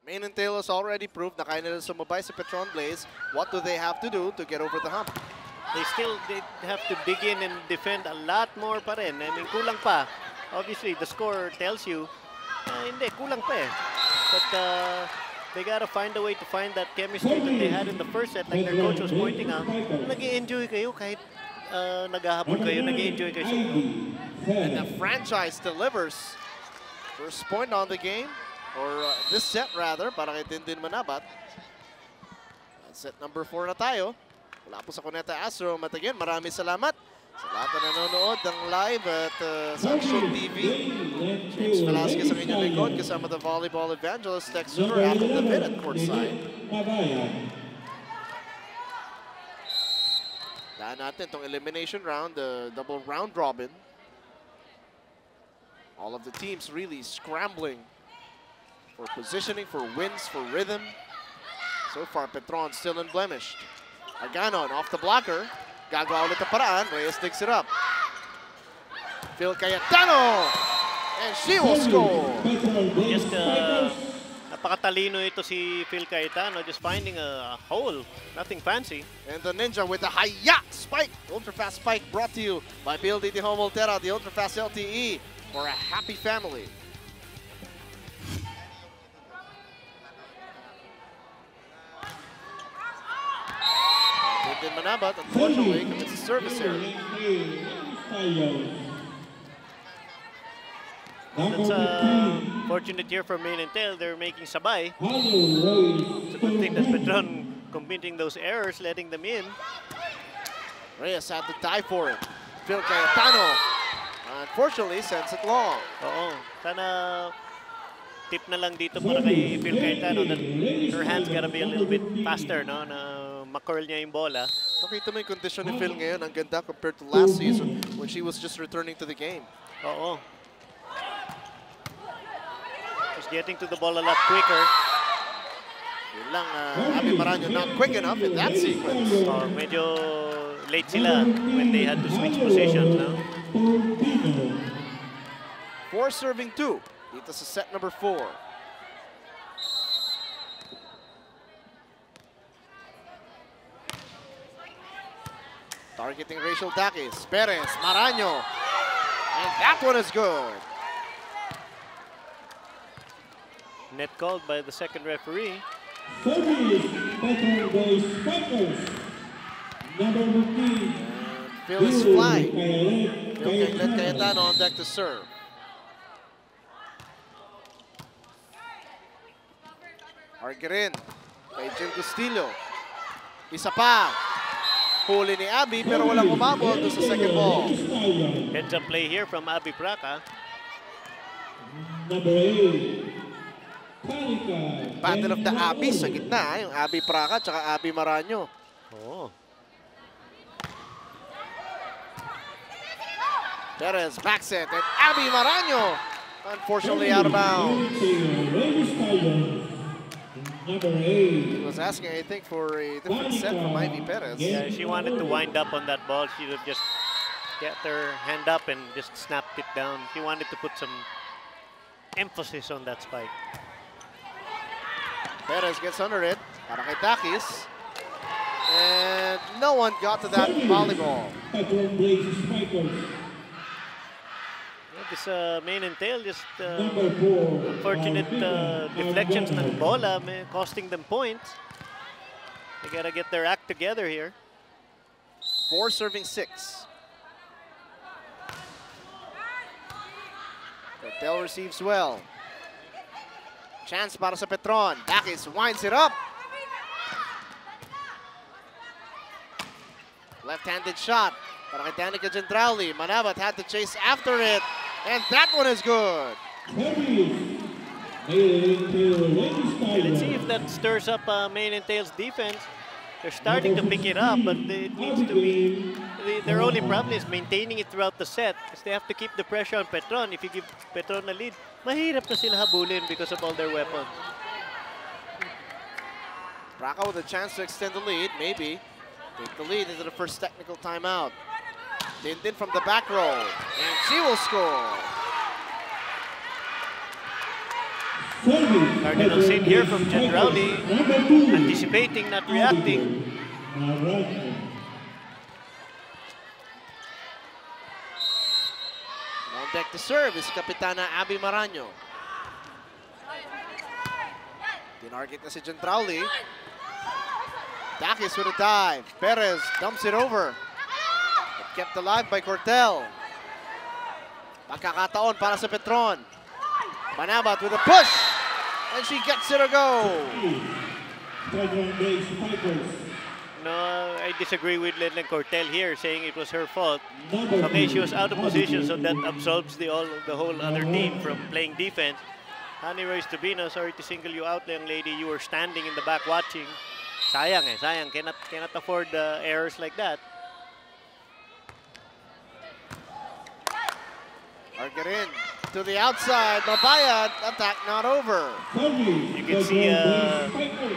Main and Tail has already proved na kaya nila sumabay sa Petron Blaze. What do they have to do to get over the hump? They have to dig in and defend a lot more pa rin. I mean, kulang pa. Obviously, the score tells you, hindi, kulang pa eh. But they gotta find a way to find that chemistry that they had in the first set, like their coach was pointing out. Nag-i-enjoy kayo kahit naghahabol kayo, nag-i-enjoy kayo. And the franchise delivers. First point on the game, or this set rather, para kay Dindin Manabat. Set number 4 na tayo. Wala po sa Cuneta Astrodome. At again, maraming salamat sa lahat na nanonood ng live at sa Action TV. James Velasquez ang inyong likod kasama the volleyball evangelist Tex Sutter at the pit at courtside. Daan natin itong elimination round, the double round robin. All of the teams really scrambling for positioning, for wins, for rhythm. So far, Petron still unblemished. Aganon off the blocker. Gagawa ulit ang paraan. Reyes digs it up. Phil Cayetano. And she will score. Just napakatalino ito si Phil Cayetano. Just finding a hole. Nothing fancy. And the Ninja with the Haya spike. Ultra-fast spike brought to you by PLDT Home Volterra, the Ultra-fast LTE for a happy family. Dindin Manabat, unfortunately, commits a service error. That's a fortunate year for Main and Tail. They're making sabay. It's a good thing that Petron committing those errors, letting them in. Reyes had to die for it. Phil Cayetano, unfortunately, sends it long. Oo. Sana tip na lang dito para kay Phil Cayetano that her hands gotta be a little bit faster, no? Na ma-curl niya yung bola. Nakita mo yung condition ni Phil ngayon, ang ganda compared to last season when she was just returning to the game. Oo. She's getting to the ball a lot quicker. Yun lang, Abby Maraño not quick enough in that sequence. Medyo late sila when they had to switch positions, no? 4 serving 2. Dito sa set number 4. Targeting Rachel Dakis. Perez, Maraño. And that one is good. Net called by the second referee. Phil is flying. Phil can let Cayetano on deck to serve. Argerin kay Jim Castillo. Isa pa. Huli ni Abby pero walang umabot doon sa second ball. Heads up play here from Abby Praca. Battle of the Abby sa gitna. Yung Abby Praca at Abby Maraño. Oh. Perez back set and Abby Maraño unfortunately out of bounds. He was asking, I think, for a different set from Ivy Perez. Yeah, she wanted to wind up on that ball. She would just get her hand up and just snapped it down. She wanted to put some emphasis on that spike. Perez gets under it. Para kay Dakis. And no one got to that volleyball. This Main and Tail, just unfortunate deflections ng bola, costing them points. They gotta get their act together here. 4 serving 6. Tail receives well. Chance para sa Petron. Dakis winds it up. Left-handed shot para kay Danica Gendrauli. Manabat had to chase after it. And that one is good. Okay, let's see if that stirs up Main and Tail's defense. They're starting to pick it up, but it needs to be... Their only problem is maintaining it throughout the set because they have to keep the pressure on Petron. If you give Petron a lead, mahirap na sila habulin because of all their weapons. Praca with a chance to extend the lead, maybe. Take the lead into the first technical timeout. Dindin from the back row, and she will score. Cardinal sin here from Jen Rowley, anticipating, not reacting. On deck to serve is Kapitana Abby Maraño. Tinarget na si Jen Rowley. Dakis with a dive. Perez dumps it over. But kept alive by Cortel. Pagkakataon para sa Petron. Manabat with a push. And she gets it a go. No, I disagree with Lenlen Cortel here, saying it was her fault. Okay, she was out of position, so that absolves the whole other team from playing defense. Honey Royce Tubino, sorry to single you out, young lady. You were standing in the back watching. Sayang eh, sayang. Cannot afford errors like that. Argarin to the outside. Mabayad, attack not over. You can see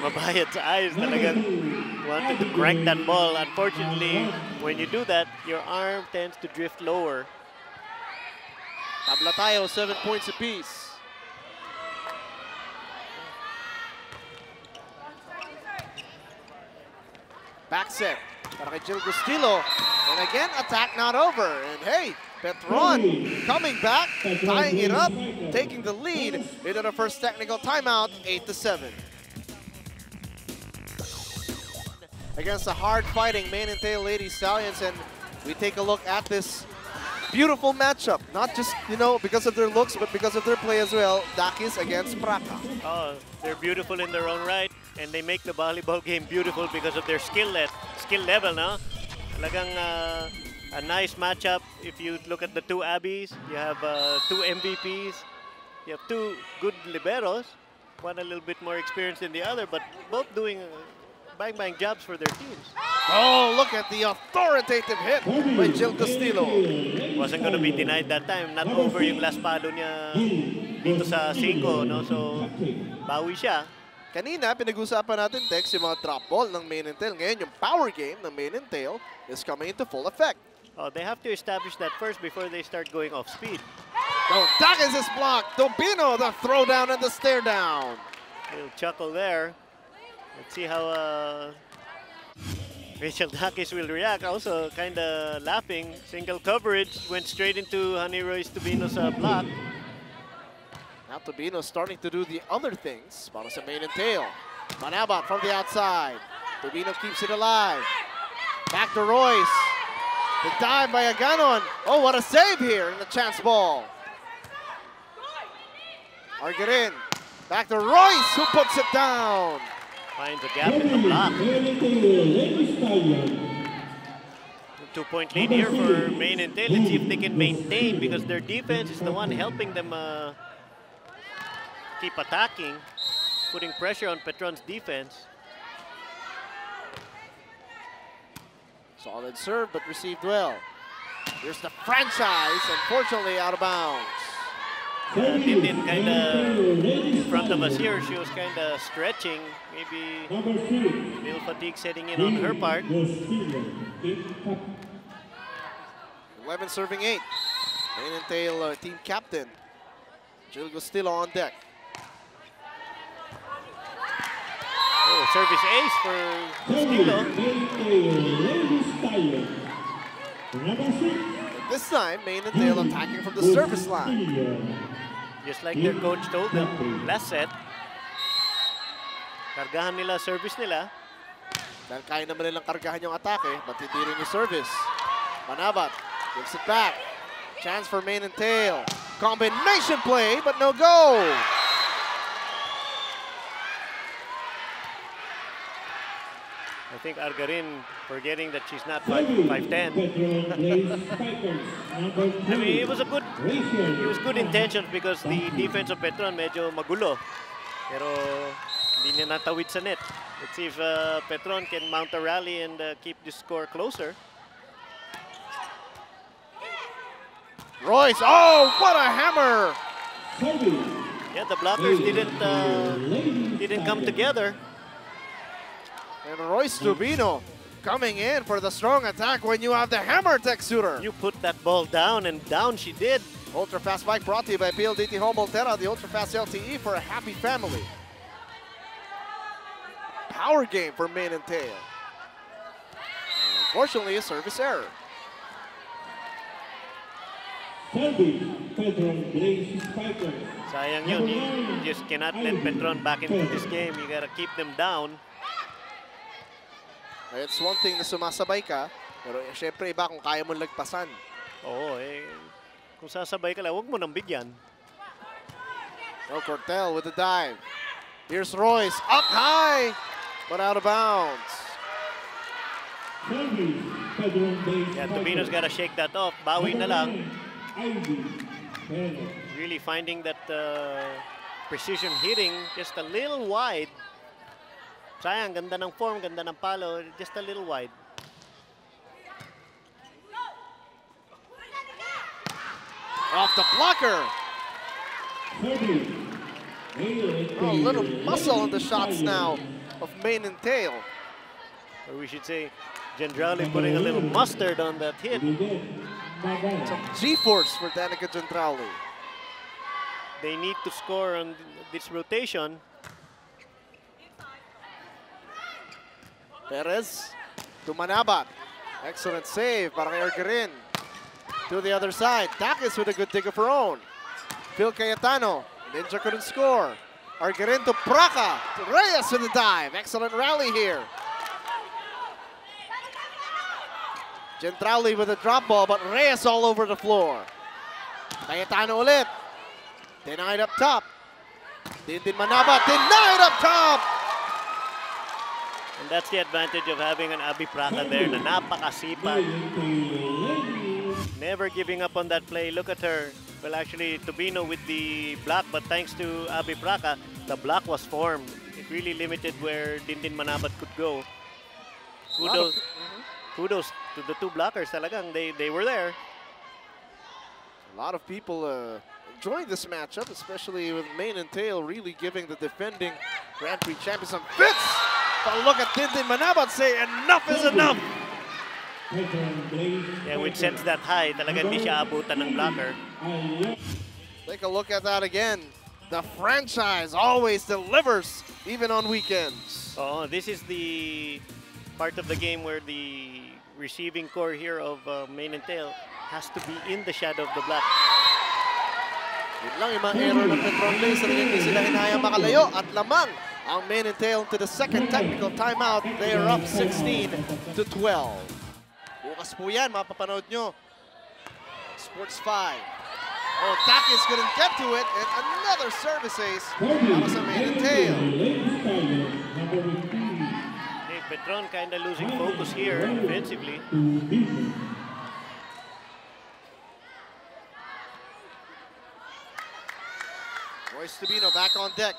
Mabayad's eyes talagang wanted to crank that ball. Unfortunately, when you do that, your arm tends to drift lower. Tabla tayo, 7 points apiece. Back set para kay Jill Gustillo. And again, attack not over. And hey, Petron coming back, tying it up, taking the lead into the first technical timeout, 8-7. Against the hard-fighting mane and tail Lady Stallions, and we take a look at this beautiful matchup. Not just, you know, because of their looks, but because of their play as well. Dakis against Praca. Oh, they're beautiful in their own right, and they make the volleyball game beautiful because of their skill level, no? Talagang a nice matchup. If you look at the two Abbies, you have two MVPs, you have two good liberos, one a little bit more experienced than the other, but both doing bang jobs for their teams. Oh, look at the authoritative hit by Jill Castillo. Wasn't going to be denied that time. Not over yung last palo niya dito sa 5, no? So, bawi siya. Kanina, pinag-usapan natin, Tex, yung mga drop ball ng mane and tail. Ngayon, yung power game ng mane and tail is coming into full effect. Oh, they have to establish that first before they start going off speed. Oh, Dakis is blocked. Dobino, the throw down and the stare down. Little chuckle there. Let's see how Rachel Dakis will react. Also, kind of laughing. Single coverage went straight into Honey Royce Tubino's block. Now Tubino starting to do the other things. Para sa mane and tail. Manabat from the outside. Tubino keeps it alive. Back to Royce. The dive by Aganon. Oh, what a save here in the chance ball. Argarin. Back to Royce, who puts it down. Finds a gap in the block. 2-point lead here for mane and tail. Let's see if they can maintain, because their defense is the one helping them keep attacking, putting pressure on Petron's defense. Solid serve, but received well. Here's the franchise, unfortunately out of bounds. Tintin kind of in front of us here. She was kind of stretching. Maybe a little fatigue setting in on her part. 11 serving 8. Mane and tail team captain. Jill Gustillo on deck. Oh, service ace for Gustillo. This time, mane and tail attacking from the service line. Just like their coach told them last set. Kargahan nila service nila. Dahil kaya naman nilang kargahan yung atake, but hindi rin yung service. Manabat gives it back. Chance for mane and tail. Combination play, but no go. I think Argarin forgetting that she's not 5'10". I mean, it was good intentions, because the defense of Petron medyo magulo. Pero hindi niya natawid sa net. Let's see if Petron can mount a rally and keep the score closer. Royce, oh, what a hammer! Yeah, the blockers didn't come together. And Royce Tubino coming in for the strong attack when you have the hammer tech shooter. You put that ball down, and down she did. Ultra Fast Bike brought to you by PLDT Home Volterra, the Ultra Fast LTE for a happy family. Power game for Main and Tail. Unfortunately, a service error. Sayang yun. You just cannot let Petron back into this game. You gotta keep them down. It's one thing na sumasabay ka, pero syempre iba kung kaya mo lagpasan. Oo, kung sasabay ka lang, huwag mo nang bigyan. No, Cortel with the dive. Here's Royce, up high, but out of bounds. Yeah, Tubino's gotta shake that off. Bawi na lang. Really finding that precision hitting, just a little wide. Sayang, ganda ng form, ganda ng palo, just a little wide. Off the blocker. Oh, a little muscle on the shots now of Main and Tail. Or we should say, Gendrali putting a little mustard on that hit. Some G-force for Danica Gendrali. They need to score on this rotation. Perez to Manabat. Excellent save para kay Argarin. To the other side, Takis with a good dig of her own. Phil Cayetano, Ninja couldn't score. Argarin to Praca, to Reyes with the dive. Excellent rally here. Gendrali with a drop ball, but Reyes all over the floor. Cayetano ulit. Denied up top. Dindin Manabat, denied up top! And that's the advantage of having an Abby Praca there na napakasipag. Never giving up on that play. Look at her. Well, actually, Tubino with the block, but thanks to Abby Praca, the block was formed. It really limited where Dindin Manabat could go. Kudos to the two blockers talagang. They were there. A lot of people enjoying this matchup, especially with Main and Tail really giving the defending Grand Prix champions some fits. But look at Dindin Manabat say, enough is enough. Yeah, with sets that high, talagang di siya abutan ng blocker. Take a look at that again. The franchise always delivers, even on weekends. Oh, this is the part of the game where the receiving core here of Main and Tail has to be in the shadow of the block. Yun lang yung mga error ng Petron Lace. Hindi sila hinayang makalayo at lamang ang Main and Tail to the second technical timeout. They are up 16-12. Bukas po yan, mapapanood nyo. Sports 5. Oh, Takis couldn't get to it, and another service ace para sa Main and Tail. Hey, Petron kind of losing focus here offensively. Royce Tubino back on deck.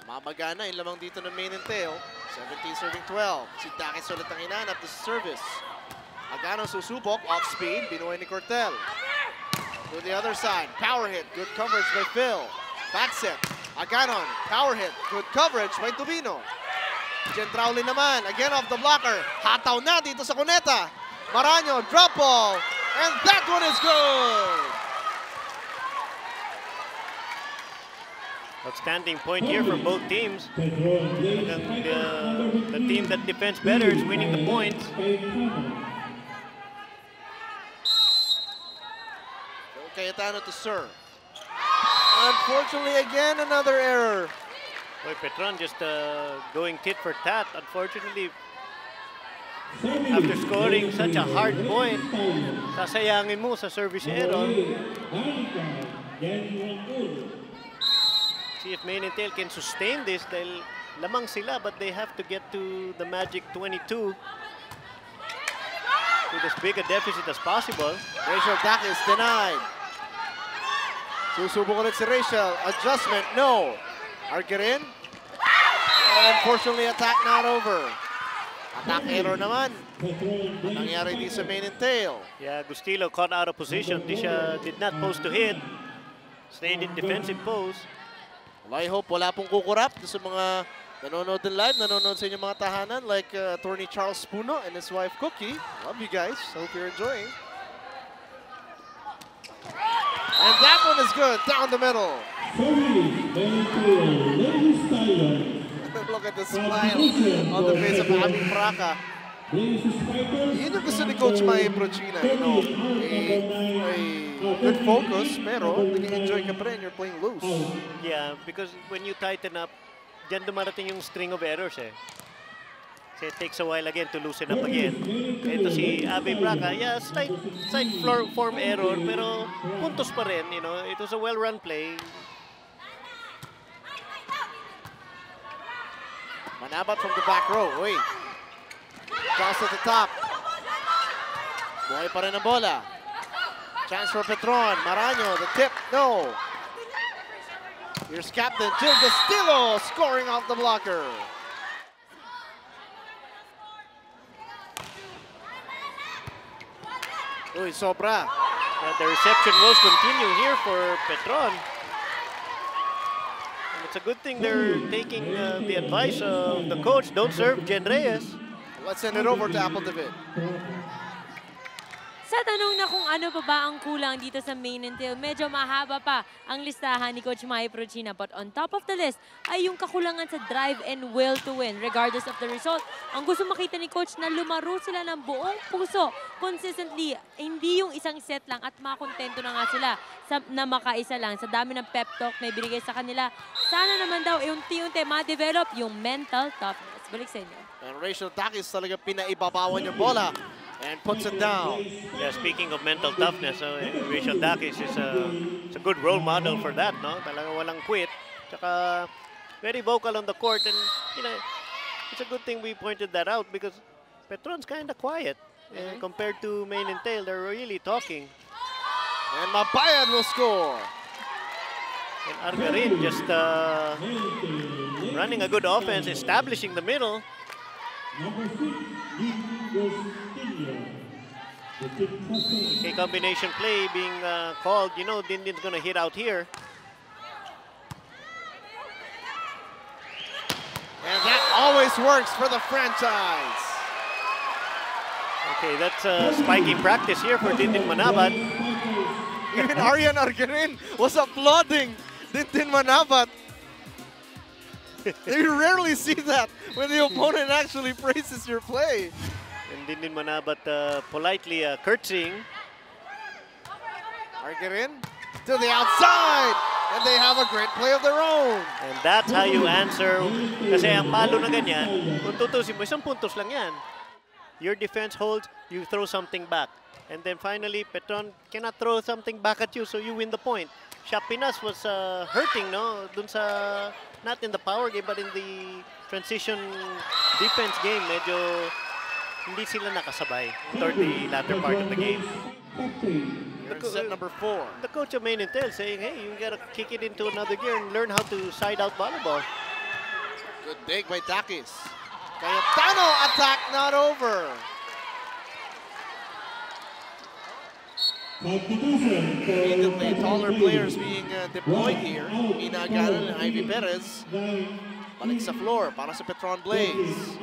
Namamagana yung lamang dito ng Main and Tail. 17 serving 12. Si Takis ulit ang hinanap to service. Agano susubok, off speed, binuhay ni Cortel. To the other side, power hit, good coverage by Phil. Back set, Aganon, power hit, good coverage by Tubino. Gendrali naman, again off the blocker. Hataw na dito sa Cuneta. Maraño, drop ball, and that one is good! Outstanding point here from both teams. The team that defends better is winning the points. Cayetano to serve. Unfortunately, again, another error. Boy, Petron just going tit for tat. Unfortunately, after scoring such a hard point, sasayangin mo sa service error. See if Main and Tail can sustain this. Dahil lamang sila, but they have to get to the magic 22 with as big a deficit as possible. Rachel Takis denied. Susubok ulit si Rachel. Adjustment, no. Argarin. Unfortunately, attack not over. Attack error naman. Ang nangyari di sa Main and Tail. Yeah, Gustilo caught out of position. Did not post to hit. Stayed in defensive pose. Well, I hope wala pong kukurap sa mga nanonood din live, nanonood sa inyong mga tahanan like Attorney Charles Puno and his wife Cookie. Love you guys. Hope you're enjoying. And that one is good, down the middle. Look at the smile on the face of Abby Praca. Yun yung gusto ni Coach Mai Prochina, you know, a good focus, pero nag-enjoy ka pa rin, you're playing loose. Yeah, because when you tighten up, dyan dumarating yung string of errors eh. So it takes a while again to loosen up again. Ito si Abby Praca, yeah, slight form error, pero puntos pa rin, you know, it was a well-run play. Manabat from the back row, uy. Cross at the top. Buhay pa rin ang bola. Chance for Petron. Maranyo, the tip, no. Here's captain Jill Castillo scoring off the blocker. Uy, sobra. The reception woes continue here for Petron. And it's a good thing they're taking the advice of the coach. Don't serve Jen Reyes. Let's send it over to Apple David. Sa tanong na kung ano pa ba ang kulang dito sa main and tail, medyo mahaba pa ang listahan ni Coach Mai Prochina. But on top of the list ay yung kakulangan sa drive and will to win regardless of the result. Ang gusto makita ni Coach na lumaro sila ng buong puso consistently. Hindi yung isang set lang at makontento na nga sila na makaisa lang. Sa dami ng pep talk na ibinigay sa kanila, sana naman daw unti-unti ma-develop yung mental toughness. Balik sa inyo. And Rachel Takis talaga pinaibabawan yung bola and puts it down. Yeah, speaking of mental toughness, Rachel Dakis is a good role model for that, no? Talagang walang quit. Tsaka very vocal on the court, and you know, it's a good thing we pointed that out because Petron's kind of quiet compared to main and tail. They're really talking. And Mabayad will score. And Argarin just running a good offense, establishing the middle. Okay, combination play being called. You know, Dindin's gonna hit out here. And that always works for the franchise. Okay, that's spiking practice here for Dindin Manabat. Even Arian Argarin was applauding Dindin Manabat. You rarely see that when the opponent actually praises your play. And Dindin Manabat politely curtsying. Argarin to the outside. And they have a great play of their own. And that's how you answer. Kasi ang palo na ganyan, kung tutusin mo, isang puntos lang yan. Your defense holds, you throw something back. And then finally, Petron cannot throw something back at you, so you win the point. Shapinas was hurting, no? Dun sa, not in the power game, but in the transition defense game, medyo hindi sila nakasabay toward the latter part of the game. Set number 4. The coach of main and tail saying, hey, you gotta kick it into another gear and learn how to side out volleyball. Good dig by Takis. Cayetano attack not over. Immediately taller players being deployed here. Mina Garan and Ivy Perez. Balik sa floor para sa Petron Blaze.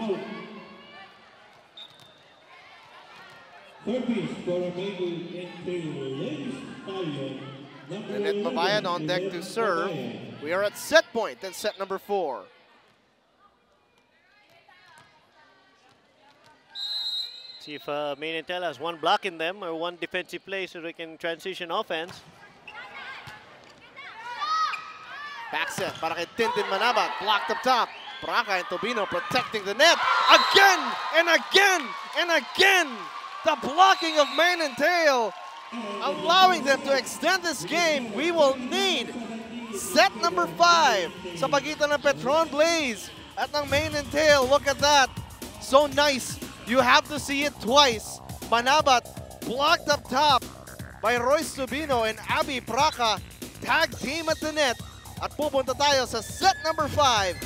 Nanette Mabayad on deck to serve. We are at set point in set number 4. See if main and tail has one block in them or one defensive play so they can transition offense. Back set para kay Dindin Manabat. Blocked up top. Praca and Tobino protecting the net. Again and again and again. The blocking of main and tail, allowing them to extend this game. We will need set number 5 sa pagitan ng Petron Blaze at ng main and tail. Look at that. So nice. You have to see it twice. Manabat blocked up top by Royce Tubino and Abby Praca. Tag team at the net. At pupunta tayo sa set number 5